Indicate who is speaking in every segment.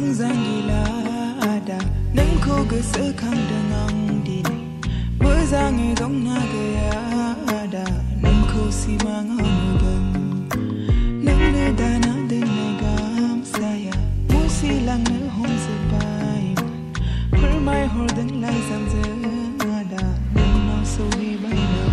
Speaker 1: dong gila ada nang ko gese khang dangang di mơ giang e dong na gaya ada nang ko si mang hong nang ne dana de ne gam saya mu si lang ne hom se bai per mai hor dang lai sam ze ada nang no so hi bai na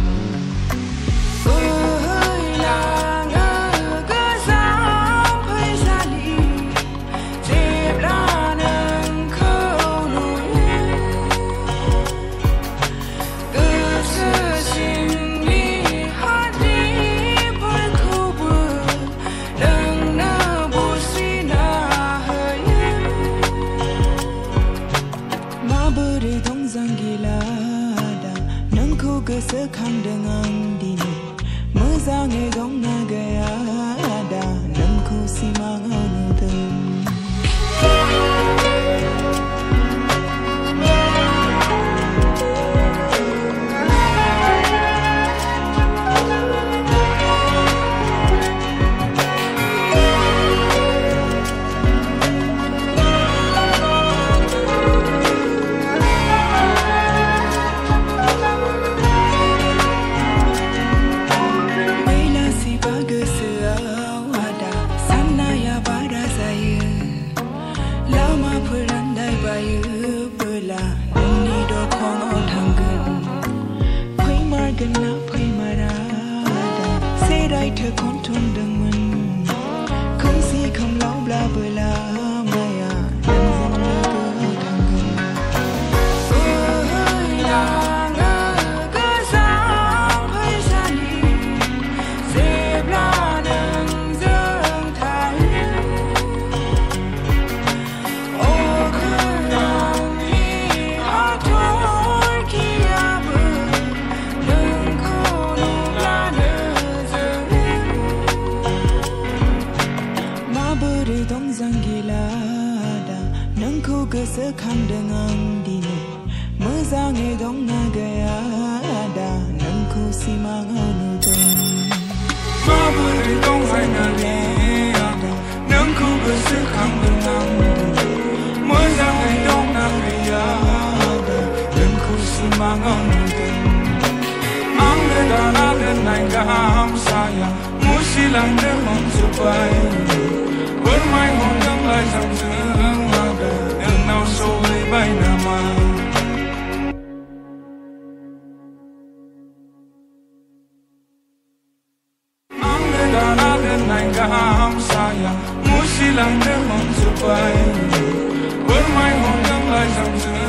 Speaker 1: sơ khang dengan dini mezang e dong na gaya ada nang ku si mang anu tem sơ khang dengan dini mezang e dong na gaya ada nang ku si mang anu tem ma beri dong sai na le ada nang ku sơ khang dengan mezang e dong na gaya ada nang ku si mang anu tem ang le da na le nai gam saya mu si lang de mong su pai wer mai hong dang lai sam su now so late by nama ang dana den nai gam saya musilang de mong su pai wer mai hong dang lai sam su